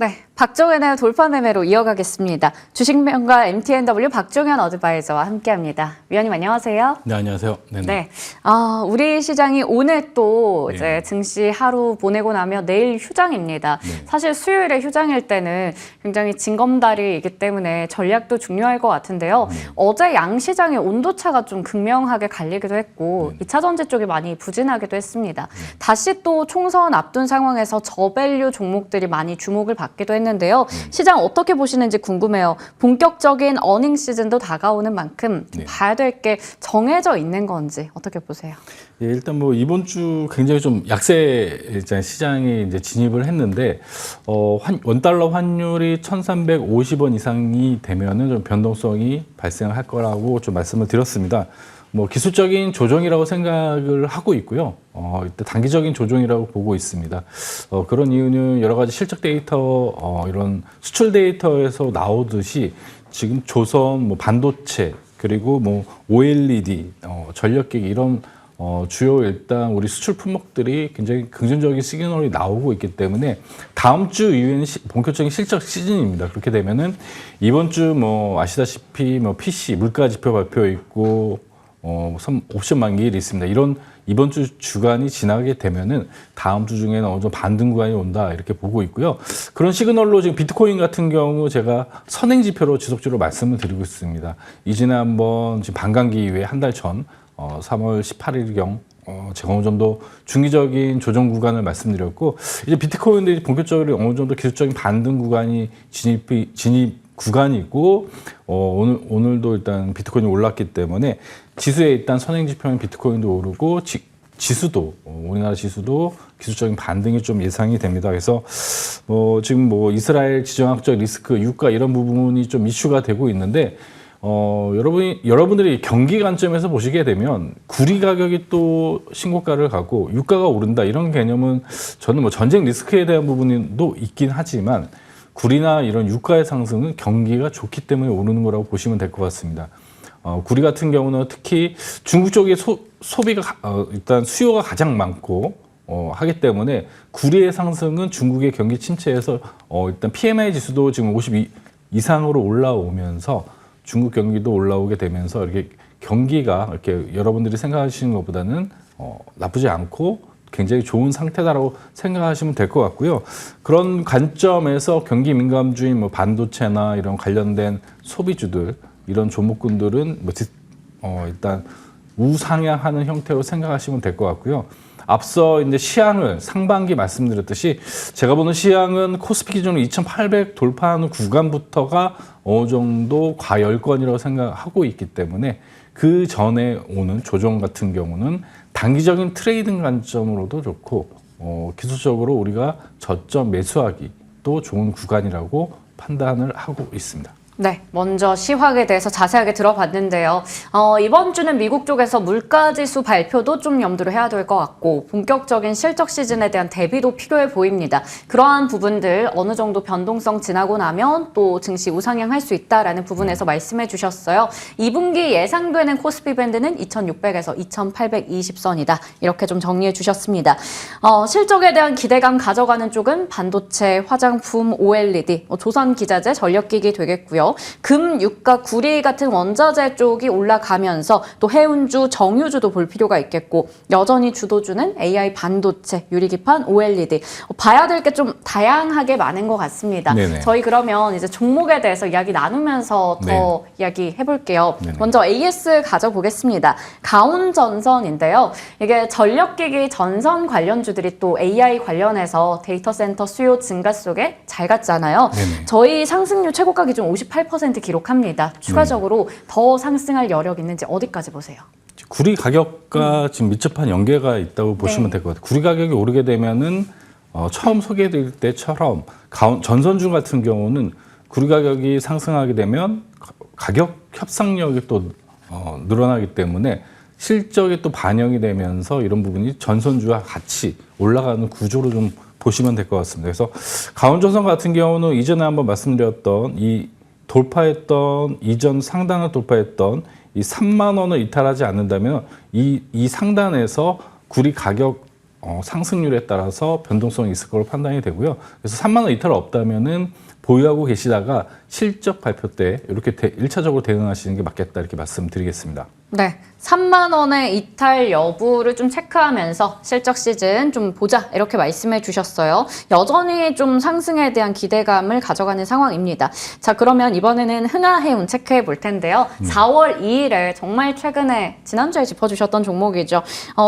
네, 박종현의 돌파 매매로 이어가겠습니다. 주식명가 MTNW 박종현 어드바이저와 함께합니다. 위원님 안녕하세요. 네, 안녕하세요. 네네. 네, 우리 시장이 오늘 또 네. 이제 증시 하루 보내고 나면 내일 휴장입니다. 네. 사실 수요일에 휴장일 때는 굉장히 징검다리이기 때문에 전략도 중요할 것 같은데요. 어제 양시장의 온도차가 좀 극명하게 갈리기도 했고 2차 전지 쪽이 많이 부진하기도 했습니다. 다시 또 총선 앞둔 상황에서 저밸류 종목들이 많이 주목을 받기도 했는데요. 시장 어떻게 보시는지 궁금해요. 본격적인 어닝 시즌도 다가오는 만큼 좀 봐야 될 게 정해져 있는 건지 어떻게 보세요? 예, 일단 뭐 이번 주 굉장히 좀 약세 시장에 이제 진입을 했는데 원달러 환율이 1,350원 이상이 되면은 좀 변동성이 발생할 거라고 좀 말씀을 드렸습니다. 뭐 기술적인 조정이라고 생각을 하고 있고요. 일단 단기적인 조정이라고 보고 있습니다. 그런 이유는 여러 가지 실적 데이터, 이런 수출 데이터에서 나오듯이 지금 조선, 뭐 반도체, 그리고 뭐 OLED, 전력기기 이런 주요 일단 우리 수출 품목들이 굉장히 긍정적인 시그널이 나오고 있기 때문에 다음 주 이후에는 본격적인 실적 시즌입니다. 그렇게 되면은 이번 주 뭐 아시다시피 뭐 PC 물가 지표 발표 있고 옵션 만기일이 있습니다. 이런 이번 주 주간이 지나게 되면은 다음 주 중에는 어느 정도 반등 구간이 온다 이렇게 보고 있고요. 그런 시그널로 지금 비트코인 같은 경우 제가 선행 지표로 지속적으로 말씀을 드리고 있습니다. 이전에 한번 지금 반감기 이후에 한 달 전 3월 18일경 제가 어느 정도 중기적인 조정 구간을 말씀드렸고 이제 비트코인들이 본격적으로 어느 정도 기술적인 반등 구간이 진입 구간이고 오늘도 일단 비트코인이 올랐기 때문에 지수에 일단 선행 지표인 비트코인도 오르고 지수도 우리나라 지수도 기술적인 반등이 좀 예상이 됩니다. 그래서 지금 뭐 이스라엘 지정학적 리스크 유가 이런 부분이 좀 이슈가 되고 있는데 여러분들이 경기 관점에서 보시게 되면 구리 가격이 또 신고가를 가고 유가가 오른다 이런 개념은 저는 뭐 전쟁 리스크에 대한 부분도 있긴 하지만 구리나 이런 유가의 상승은 경기가 좋기 때문에 오르는 거라고 보시면 될 것 같습니다. 구리 같은 경우는 특히 중국 쪽에 소비가 일단 수요가 가장 많고 하기 때문에 구리의 상승은 중국의 경기 침체에서 일단 PMI 지수도 지금 50 이상으로 올라오면서 중국 경기도 올라오게 되면서 이렇게 경기가 이렇게 여러분들이 생각하시는 것보다는 나쁘지 않고 굉장히 좋은 상태다라고 생각하시면 될 것 같고요. 그런 관점에서 경기 민감주인 뭐 반도체나 이런 관련된 소비주들 이런 종목군들은 일단 우상향하는 형태로 생각하시면 될 것 같고요. 앞서 이제 시향을 상반기 말씀드렸듯이 제가 보는 시향은 코스피 기준으로 2,800 돌파하는 구간부터가 어느 정도 과열권이라고 생각하고 있기 때문에 그 전에 오는 조정 같은 경우는 단기적인 트레이딩 관점으로도 좋고 기술적으로 우리가 저점 매수하기 또 좋은 구간이라고 판단을 하고 있습니다. 네, 먼저 시황에 대해서 자세하게 들어봤는데요. 이번 주는 미국 쪽에서 물가지수 발표도 좀 염두를 해야 될 것 같고 본격적인 실적 시즌에 대한 대비도 필요해 보입니다. 그러한 부분들 어느 정도 변동성 지나고 나면 또 증시 우상향할 수 있다라는 부분에서 말씀해 주셨어요. 2분기 예상되는 코스피 밴드는 2,600에서 2,820선이다. 이렇게 좀 정리해 주셨습니다. 실적에 대한 기대감 가져가는 쪽은 반도체, 화장품, OLED, 조선기자재, 전력기기 되겠고요. 금, 유가, 구리 같은 원자재 쪽이 올라가면서 또 해운주, 정유주도 볼 필요가 있겠고 여전히 주도주는 AI 반도체, 유리기판, OLED 봐야 될 게 좀 다양하게 많은 것 같습니다. 네네. 저희 그러면 이제 종목에 대해서 이야기 나누면서 더 이야기 해볼게요. 네네. 먼저 AS 가져보겠습니다. 가온전선인데요. 이게 전력기기 전선 관련주들이 또 AI 관련해서 데이터 센터 수요 증가 속에 잘 갔잖아요. 네네. 저희 상승률 최고가 기준 58% 기록합니다. 추가적으로 더 상승할 여력 있는지 어디까지 보세요? 구리 가격과 지금 밀접한 연계가 있다고 보시면 될 것 같아요. 구리 가격이 오르게 되면은 처음 소개해드릴 때처럼 전선주 같은 경우는 구리 가격이 상승하게 되면 가격 협상력이 또 늘어나기 때문에 실적이 또 반영이 되면서 이런 부분이 전선주와 같이 올라가는 구조로 좀 보시면 될 것 같습니다. 그래서 가온전선 같은 경우는 이전에 한번 말씀드렸던 이 돌파했던 이전 상단을 돌파했던 이 3만 원을 이탈하지 않는다면 이 상단에서 구리 가격 상승률에 따라서 변동성이 있을 걸로 판단이 되고요. 그래서 3만 원 이탈 없다면은 보유하고 계시다가 실적 발표 때 이렇게 1차적으로 대응하시는 게 맞겠다 이렇게 말씀드리겠습니다. 네, 3만 원의 이탈 여부를 좀 체크하면서 실적 시즌 좀 보자 이렇게 말씀해 주셨어요. 여전히 좀 상승에 대한 기대감을 가져가는 상황입니다. 자, 그러면 이번에는 흥하해운 체크해 볼 텐데요. 4월 2일에 정말 최근에 지난주에 짚어주셨던 종목이죠.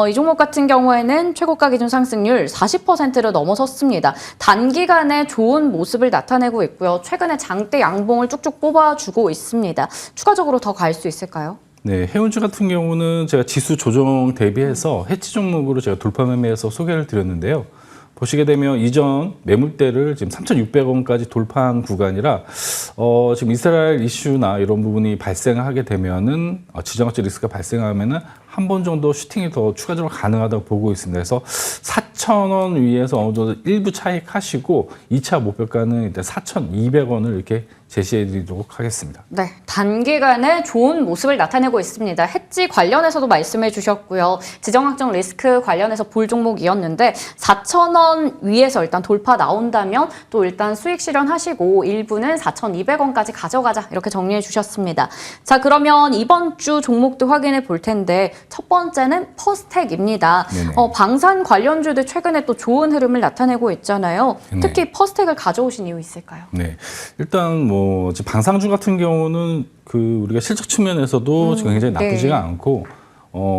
이 종목 같은 경우에는 최고가 기준 상승률 40%를 넘어섰습니다. 단기간에 좋은 모습을 나타내고 있고요. 최근에 장대 양봉을 쭉쭉 뽑아주고 있습니다. 추가적으로 더 갈 수 있을까요? 네, 해운주 같은 경우는 제가 지수 조정 대비해서 해치 종목으로 제가 돌파 매매해서 소개를 드렸는데요. 보시게 되면 이전 매물대를 지금 3,600원까지 돌파한 구간이라 지금 이스라엘 이슈나 이런 부분이 발생하게 되면은 지정학적 리스크가 발생하면은 한 번 정도 슈팅이 더 추가적으로 가능하다고 보고 있습니다. 그래서 4,000원 위에서 어느 정도 일부 차익하시고 2차 목표가는 일단 4,200원을 이렇게 제시해 드리도록 하겠습니다. 네, 단기간에 좋은 모습을 나타내고 있습니다. 해지 관련해서도 말씀해 주셨고요. 지정학적 리스크 관련해서 볼 종목이었는데 4,000원 위에서 일단 돌파 나온다면 또 일단 수익 실현하시고 일부는 4,200원까지 가져가자 이렇게 정리해 주셨습니다. 자, 그러면 이번 주 종목도 확인해 볼 텐데 첫 번째는 퍼스텍입니다. 방산 관련주들 최근에 또 좋은 흐름을 나타내고 있잖아요. 특히 퍼스텍을 가져오신 이유 있을까요? 네, 일단 방산주 같은 경우는 우리가 실적 측면에서도 지금 굉장히 나쁘지가 않고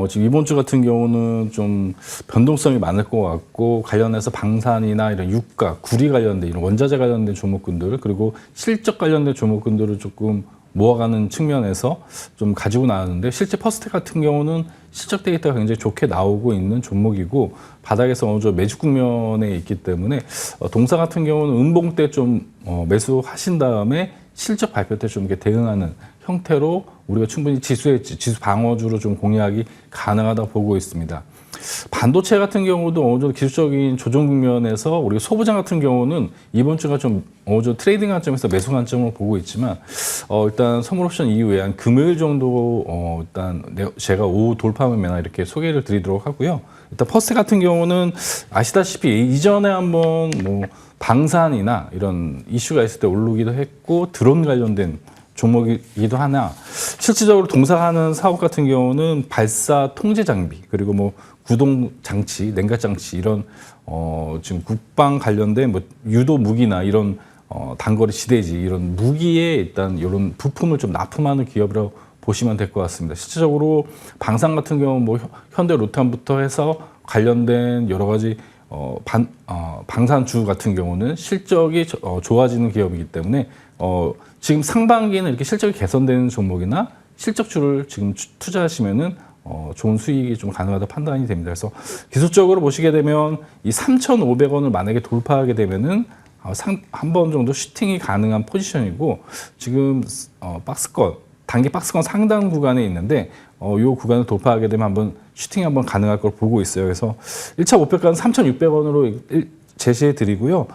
지금 이번 주 같은 경우는 좀 변동성이 많을 것 같고 관련해서 방산이나 이런 유가, 구리 관련된 이런 원자재 관련된 종목군들 그리고 실적 관련된 종목군들을 조금 모아가는 측면에서 좀 가지고 나왔는데 실제 퍼스텍 같은 경우는 실적 데이터가 굉장히 좋게 나오고 있는 종목이고 바닥에서 어느 정도 매집 국면에 있기 때문에 동사 같은 경우는 음봉 때 좀 매수하신 다음에 실적 발표 때 좀 이렇게 대응하는 형태로 우리가 충분히 지수 방어주로 좀 공략이 가능하다고 보고 있습니다. 반도체 같은 경우도 어느 정도 기술적인 조정 국면에서 우리가 소부장 같은 경우는 이번 주가 좀 어느 정도 트레이딩 관점에서 매수 관점으로 보고 있지만 일단 선물 옵션 이후에 한 금요일 정도 일단 제가 오후 돌파 매매나 이렇게 소개를 드리도록 하고요. 일단 퍼스텍 같은 경우는 아시다시피 이전에 한번 방산이나 이런 이슈가 있을 때 오르기도 했고 드론 관련된 종목이기도 하나 실질적으로 동사하는 사업 같은 경우는 발사 통제 장비 그리고 구동 장치, 냉각 장치 이런 지금 국방 관련된 유도 무기나 이런 단거리 지대지 이런 무기에 일단 이런 부품을 좀 납품하는 기업이라고 보시면 될 것 같습니다. 실질적으로 방산 같은 경우 현대 로탄부터 해서 관련된 여러 가지 방산주 같은 경우는 실적이 좋아지는 기업이기 때문에 지금 상반기에는 이렇게 실적이 개선되는 종목이나 실적주를 지금 투자하시면은 좋은 수익이 좀 가능하다 판단이 됩니다. 그래서 기술적으로 보시게 되면 이 3,500원을 만약에 돌파하게 되면은 한 번 정도 슈팅이 가능한 포지션이고 지금 단기 박스권 상단 구간에 있는데 이 구간을 돌파하게 되면 한번 슈팅이 한번 가능할 걸 보고 있어요. 그래서 1차 목표가는 3,600원으로 제시해 드리고요.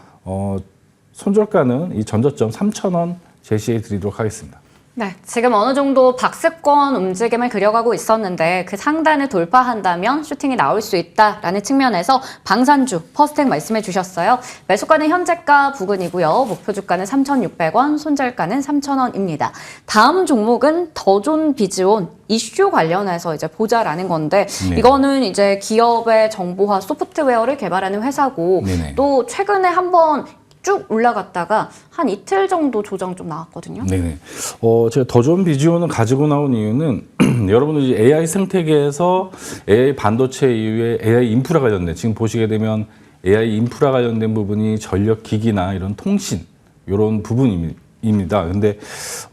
손절가는 이 전저점 3,000원 제시해 드리도록 하겠습니다. 네, 지금 어느 정도 박스권 움직임을 그려가고 있었는데 그 상단을 돌파한다면 슈팅이 나올 수 있다라는 측면에서 방산주, 퍼스텍 말씀해 주셨어요. 매수가는 현재가 부근이고요. 목표 주가는 3,600원, 손절가는 3,000원입니다. 다음 종목은 더존 비즈온 이슈 관련해서 이제 보자라는 건데 이거는 이제 기업의 정보화 소프트웨어를 개발하는 회사고 또 최근에 한번 쭉 올라갔다가 한 이틀 정도 조정 좀 나왔거든요. 네네. 제가 더 좋은 비주얼을 가지고 나온 이유는 여러분들 이제 AI 생태계에서 AI 반도체 이후에 AI 인프라 관련된 지금 보시게 되면 AI 인프라 관련된 부분이 전력 기기나 이런 통신 이런 부분입니다. 근데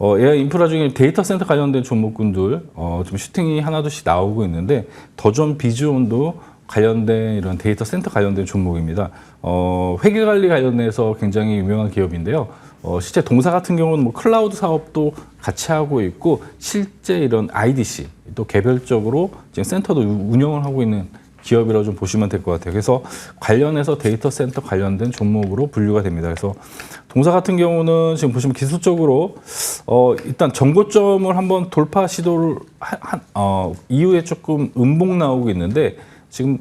AI 인프라 중에 데이터 센터 관련된 종목군들 좀 슈팅이 하나둘씩 나오고 있는데 더 좋은 비주얼도 관련된 이런 데이터 센터 관련된 종목입니다. 회계 관리 관련해서 굉장히 유명한 기업인데요. 실제 동사 같은 경우는 클라우드 사업도 같이 하고 있고 실제 이런 IDC 또 개별적으로 지금 센터도 운영을 하고 있는 기업이라고 좀 보시면 될 것 같아요. 그래서 관련해서 데이터 센터 관련된 종목으로 분류가 됩니다. 그래서 동사 같은 경우는 지금 보시면 기술적으로 일단 정고점을 한번 돌파 시도를 이후에 조금 음봉 나오고 있는데 지금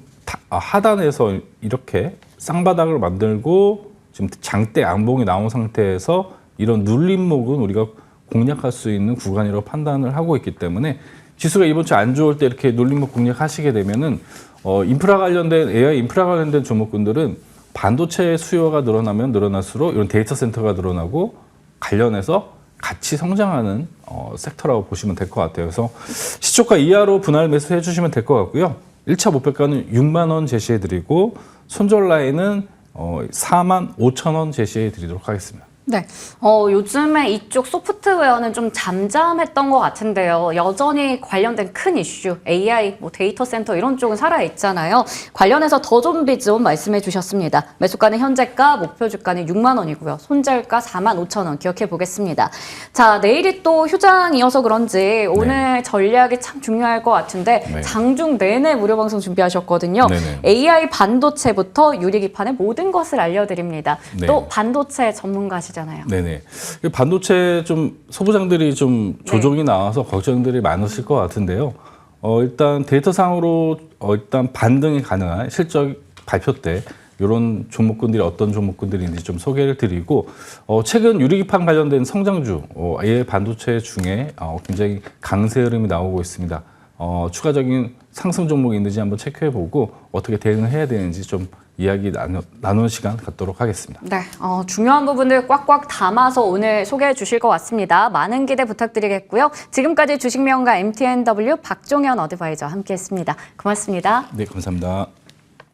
하단에서 이렇게 쌍바닥을 만들고 지금 장대 양봉이 나온 상태에서 이런 눌림목은 우리가 공략할 수 있는 구간이라고 판단을 하고 있기 때문에 지수가 이번 주 안 좋을 때 이렇게 눌림목 공략하시게 되면은 인프라 관련된 AI 인프라 관련된 종목군들은 반도체 수요가 늘어나면 늘어날수록 이런 데이터 센터가 늘어나고 관련해서 같이 성장하는 섹터라고 보시면 될 것 같아요. 그래서 시초가 이하로 분할 매수해 주시면 될 것 같고요. 1차 목표가는 6만 원 제시해 드리고 손절 라인은 4만 5천 원 제시해 드리도록 하겠습니다. 네, 요즘에 이쪽 소프트웨어는 좀 잠잠했던 것 같은데요. 여전히 관련된 큰 이슈, AI, 데이터 센터 이런 쪽은 살아있잖아요. 관련해서 더 좀비 좀 말씀해 주셨습니다. 매수가는 현재가, 목표 주가는 6만 원이고요. 손절가 4만 5천 원 기억해 보겠습니다. 자, 내일이 또 휴장이어서 그런지 오늘 전략이 참 중요할 것 같은데 네. 장중 내내 무료 방송 준비하셨거든요. 네네. AI 반도체부터 유리기판의 모든 것을 알려드립니다. 네. 또 반도체 전문가시죠. 네네. 반도체 좀 소부장들이 좀 조정이 나와서 걱정들이 많으실 것 같은데요. 일단 데이터상으로 일단 반등이 가능한 실적 발표 때 이런 종목군들이 어떤 종목군들인지 좀 소개를 드리고 최근 유리기판 관련된 성장주 AI 반도체 중에 굉장히 강세 흐름이 나오고 있습니다. 추가적인 상승 종목이 있는지 한번 체크해보고 어떻게 대응을 해야 되는지 좀 이야기 나누는 시간 갖도록 하겠습니다. 네, 중요한 부분들 꽉꽉 담아서 오늘 소개해 주실 것 같습니다. 많은 기대 부탁드리겠고요. 지금까지 주식명가 MTNW 박종현 어드바이저 함께했습니다. 고맙습니다. 네, 감사합니다.